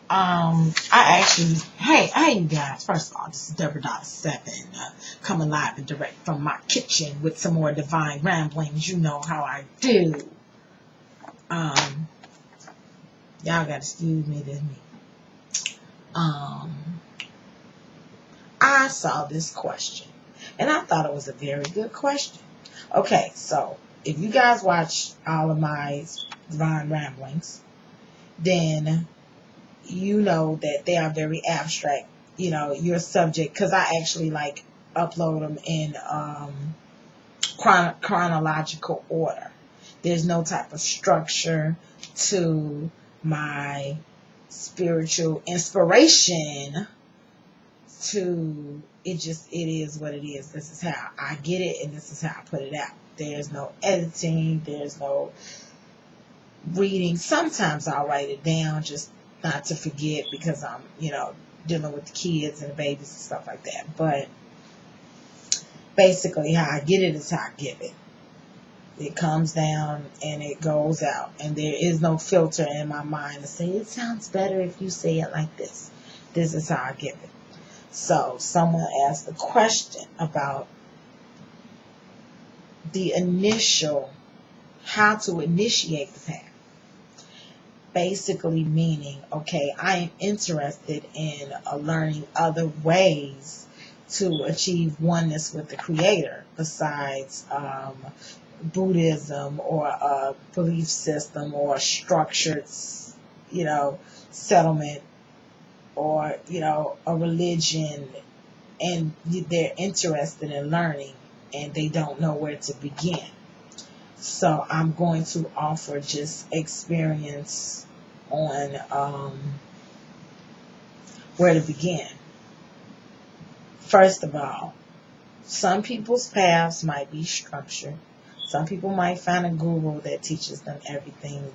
I actually, hey, you guys. First of all, this is Deborah.7, coming live and direct from my kitchen with some more divine ramblings. You know how I do. Um, y'all got to excuse me, this me. I saw this question, and I thought it was a very good question. Okay, so if you guys watch all of my divine ramblings, then you know that they are very abstract. You know, your subject, because I actually like upload them in chronological order. There's no type of structure to my spiritual inspiration. To it is what it is. This is how I get it, and this is how I put it out. There's no editing. There's no reading. Sometimes I'll write it down just not to forget because I'm, dealing with the kids and the babies and stuff like that. But basically how I get it is how I give it. It comes down and it goes out. And there is no filter in my mind to say, it sounds better if you say it like this. This is how I give it. So someone asked a question about the initial, how to initiate the path. Basically meaning, okay, I am interested in learning other ways to achieve oneness with the Creator besides Buddhism or a belief system or a structured, settlement or, a religion, and they're interested in learning and they don't know where to begin. So I'm going to offer just experience on where to begin. First of all, some people's paths might be structured. Some people might find a guru that teaches them everything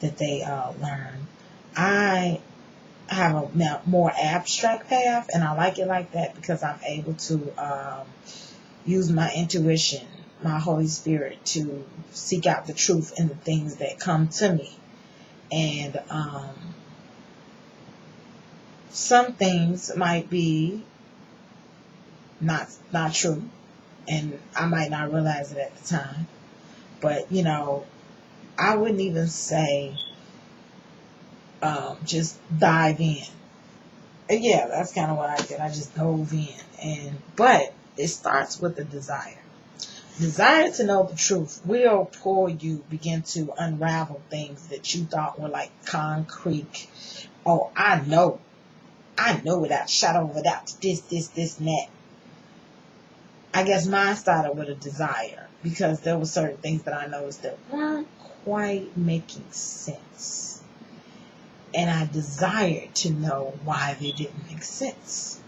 that they learn. I have a more abstract path, and I like it like that because I'm able to use my intuition, my Holy Spirit, to seek out the truth in the things that come to me. And some things might be not true, and I might not realize it at the time. But I wouldn't even say just dive in. And yeah, that's kind of what I did. I just dove in, but it starts with the desire. Desire to know the truth will pull you begin to unravel things that you thought were like concrete. Oh, I know without shadow of a doubt, this, and that. I guess mine started with a desire because there were certain things that I noticed that weren't quite making sense. And I desired to know why they didn't make sense.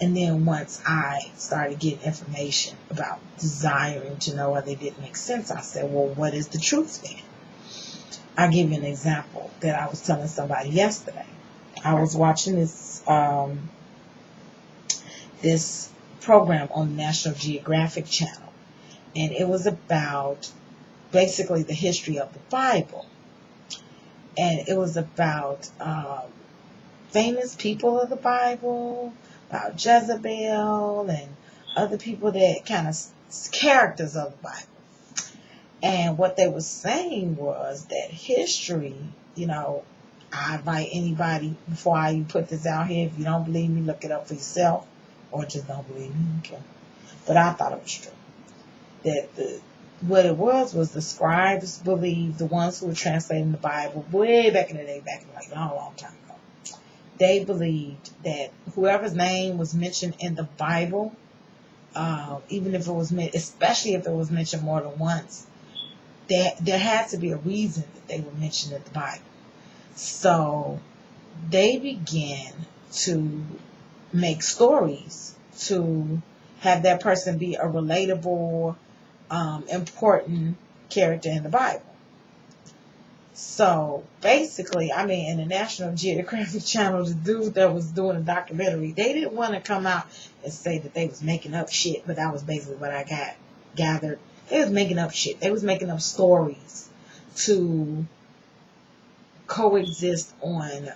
And then once I started getting information about desiring to know why they didn't make sense, I said, well, what is the truth then? I'll give you an example that I was telling somebody yesterday. I was watching this program on the National Geographic Channel, and it was about basically the history of the Bible. And it was about famous people of the Bible, about Jezebel and other people that kind of characters of the Bible. And what they were saying was that history, I invite anybody, before I even put this out here, if you don't believe me, look it up for yourself, or just don't believe me, okay. But I thought it was true. That what it was the scribes believed, the ones who were translating the Bible way back in the day, back in like a long time ago, they believed that whoever's name was mentioned in the Bible, even if it was, especially if it was mentioned more than once, there had to be a reason that they were mentioned in the Bible. So they began to make stories to have that person be a relatable, important character in the Bible. So basically, in the National Geographic Channel, the dude that was doing a documentary, they didn't want to come out and say that they was making up shit, but that was basically what I gathered. They was making up shit. They was making up stories to coexist on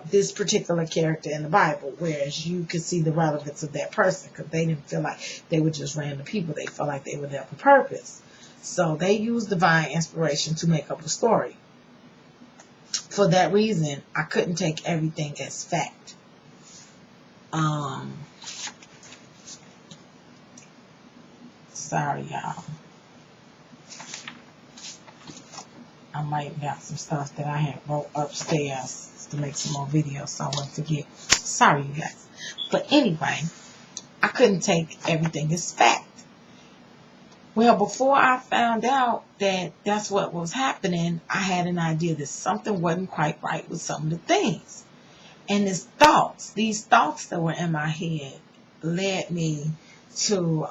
this particular character in the Bible, whereas you could see the relevance of that person because they didn't feel like they were just random people. They felt like they were there for purpose. So they used divine inspiration to make up a story. For that reason, I couldn't take everything as fact. Sorry, y'all. I might got some stuff that I had wrote upstairs to make some more videos, so I won't forget. Sorry, you guys. But anyway, I couldn't take everything as fact. Well, before I found out that that's what was happening, I had an idea that something wasn't quite right with some of the things. And these thoughts that were in my head led me to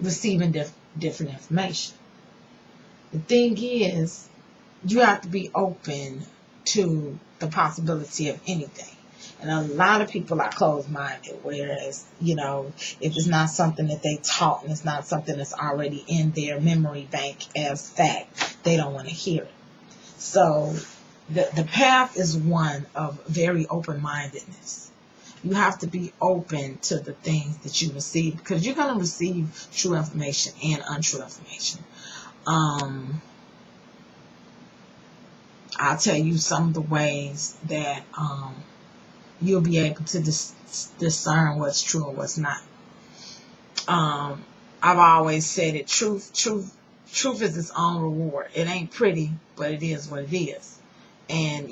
receiving different information. The thing is, you have to be open to the possibility of anything. And a lot of people are closed-minded, whereas, if it's not something that they taught and it's not something that's already in their memory bank as fact, they don't want to hear it. So the path is one of very open-mindedness. You have to be open to the things that you receive because you're going to receive true information and untrue information. I'll tell you some of the ways that you'll be able to discern what's true and what's not. I've always said it, truth is its own reward. It ain't pretty, but it is what it is. And,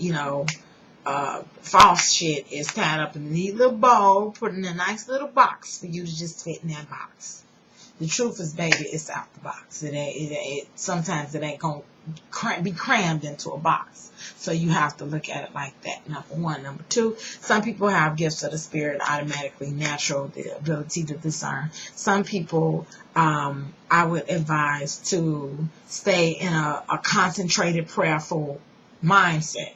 false shit is tied up in a neat little bowl, put in a nice little box for you to just fit in that box. The truth is, baby, it's out the box. Sometimes it ain't going to be crammed into a box. So you have to look at it like that, number one. Number two, some people have gifts of the spirit automatically, natural, the ability to discern. Some people, I would advise to stay in a concentrated, prayerful mindset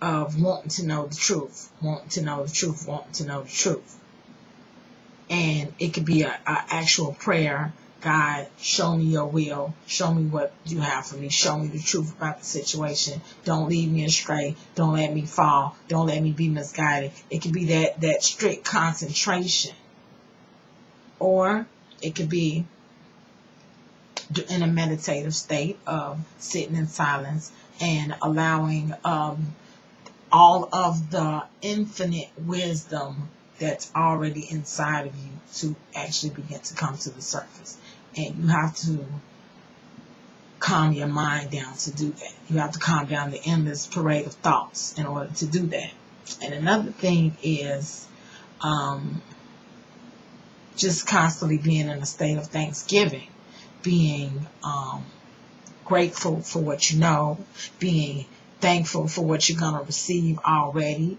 of wanting to know the truth, wanting to know the truth, wanting to know the truth. And it could be an actual prayer. God, show me your will. Show me what you have for me. Show me the truth about the situation. Don't lead me astray. Don't let me fall. Don't let me be misguided. It could be that strict concentration. Or it could be in a meditative state of sitting in silence and allowing all of the infinite wisdom that's already inside of you to actually begin to come to the surface. And you have to calm your mind down to do that. You have to calm down the endless parade of thoughts in order to do that. And another thing is just constantly being in a state of thanksgiving, being grateful for what you know, being thankful for what you're going to receive already.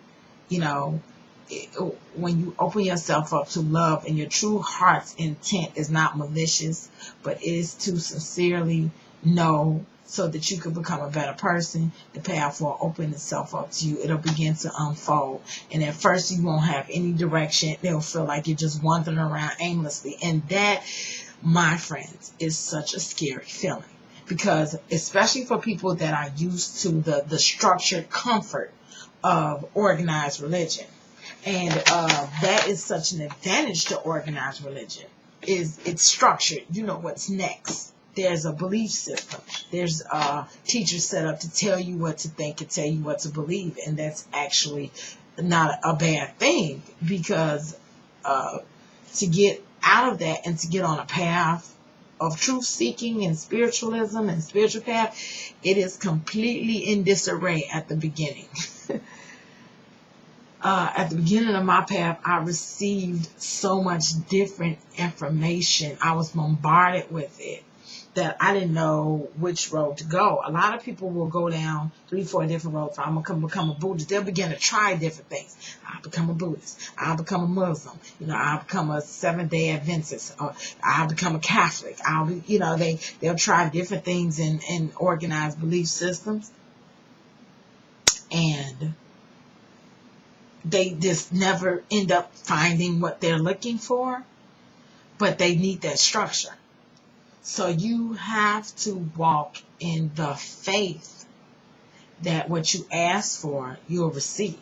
When you open yourself up to love and your true heart's intent is not malicious, but it is to sincerely know so that you can become a better person, the path will open itself up to you. It'll begin to unfold. And at first you won't have any direction. It'll feel like you're just wandering around aimlessly. And that, my friends, is such a scary feeling. Because especially for people that are used to the structured comfort of organized religion. And that is such an advantage to organized religion. It's structured. You know what's next. There's a belief system. There's teachers set up to tell you what to think and tell you what to believe. And that's actually not a bad thing because to get out of that and to get on a path of truth seeking and spiritualism and spiritual path, it is completely in disarray at the beginning. At the beginning of my path, I received so much different information. I was bombarded with it that I didn't know which road to go. A lot of people will go down 3-4 different roads. I'm going to become a Buddhist. They'll begin to try different things. I'll become a Buddhist. I'll become a Muslim. I'll become a Seventh-day Adventist. Or I'll become a Catholic. They'll try different things in organized belief systems. And they just never end up finding what they're looking for, but they need that structure. So you have to walk in the faith that what you ask for, you'll receive.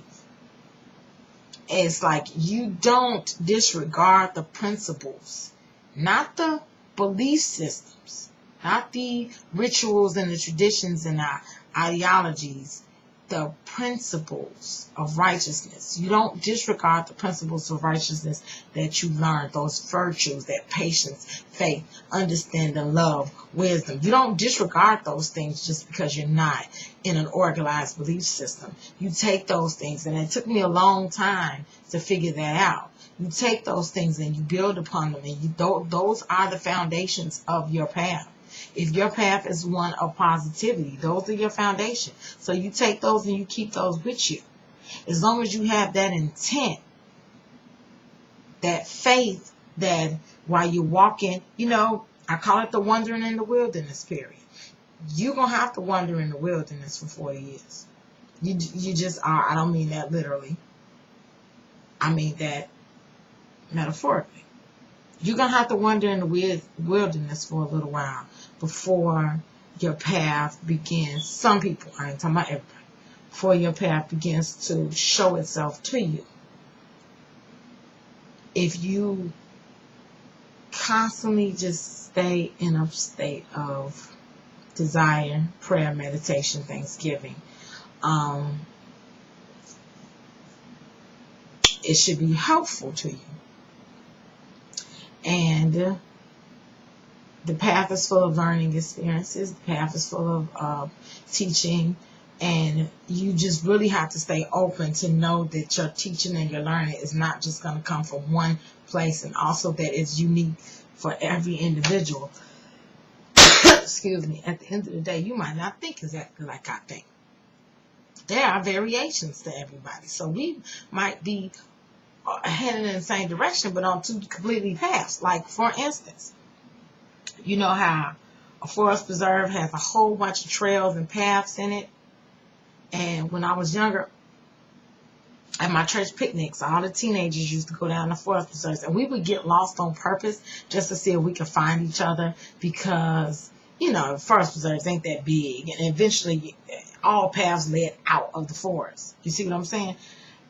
It's like you don't disregard the principles, not the belief systems, not the rituals and the traditions and our ideologies, the principles of righteousness. You don't disregard the principles of righteousness that you learned, those virtues, that patience, faith, understanding, love, wisdom. You don't disregard those things just because you're not in an organized belief system. You take those things, and it took me a long time to figure that out. You take those things and you build upon them, and those are the foundations of your path. If your path is one of positivity, those are your foundation. So you take those and you keep those with you. As long as you have that intent, that faith, that while you're walking, I call it the wandering in the wilderness period. You're going to have to wander in the wilderness for 40 years. You just are. I don't mean that literally. I mean that metaphorically. You're going to have to wander in the wilderness for a little while before your path begins. Some people, I ain't talking about everybody, before your path begins to show itself to you. If you constantly just stay in a state of desire, prayer, meditation, thanksgiving, it should be helpful to you. And the path is full of learning experiences. The path is full of teaching. And you just really have to stay open to know that your teaching and your learning is not just going to come from one place, and also that it's unique for every individual. Excuse me. At the end of the day, you might not think exactly like I think. There are variations to everybody. So we might be heading in the same direction, but on two completely paths. Like, for instance, you know how a forest preserve has a whole bunch of trails and paths in it? And when I was younger, at my church picnics, all the teenagers used to go down the forest preserves, and we would get lost on purpose just to see if we could find each other, because, forest preserves ain't that big, and eventually all paths led out of the forest. You see what I'm saying?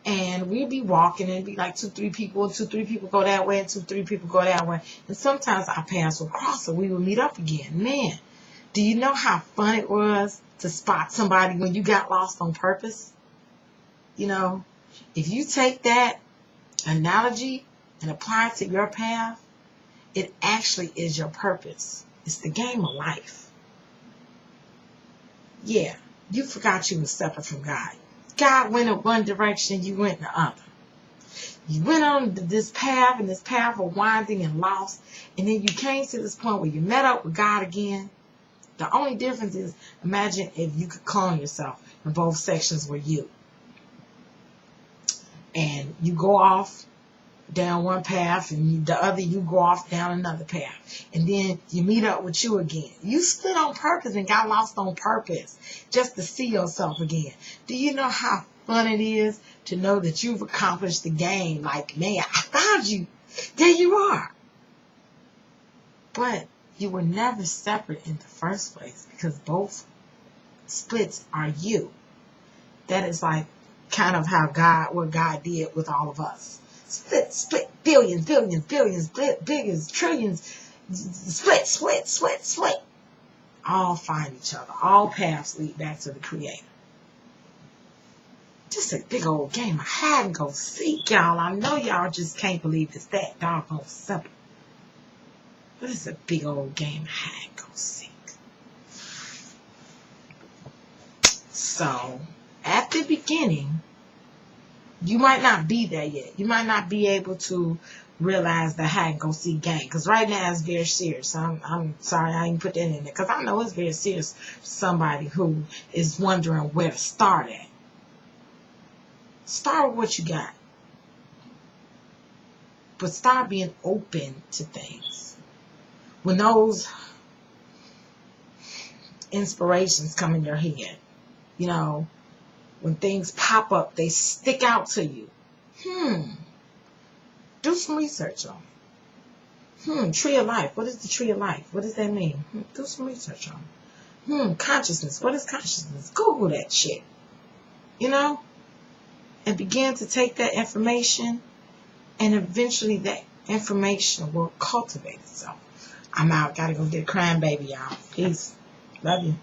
And we'd be walking, and it'd be like 2-3 people, 2-3 people go that way, and 2-3 people go that way. And sometimes our paths would cross, and we would meet up again. Man, do you know how fun it was to spot somebody when you got lost on purpose? If you take that analogy and apply it to your path, it actually is your purpose. It's the game of life. Yeah, you forgot you were separate from God. God went in one direction, you went in the other. You went on this path, and this path of winding and lost, and then you came to this point where you met up with God again. The only difference is, imagine if you could clone yourself and both sections were you. And you go off down one path, and the other you go off down another path. And then you meet up with you again. You split on purpose and got lost on purpose just to see yourself again. Do you know how fun it is to know that you've accomplished the game? Like, man, I found you. There you are. But you were never separate in the first place, because both splits are you. That is like kind of how what God did with all of us. Split, billions, billions, trillions, split. All find each other. All paths lead back to the Creator. Just a big old game of hide and go seek, y'all. I know y'all just can't believe it's that doggone simple. But it's a big old game of hide and go seek. So, at the beginning, you might not be there yet. You might not be able to realize the hide and go seek game. Because right now it's very serious. I'm sorry I didn't put that in there. Because I know it's very serious for somebody who is wondering where to start at. Start with what you got. But start being open to things. When those inspirations come in your head, when things pop up, they stick out to you. Do some research on Tree of life. What is the tree of life? What does that mean? Do some research on it. Consciousness. What is consciousness? Google that shit. You know? And begin to take that information, and eventually that information will cultivate itself. I'm out. Gotta go get a crying baby, y'all. Peace. Love you.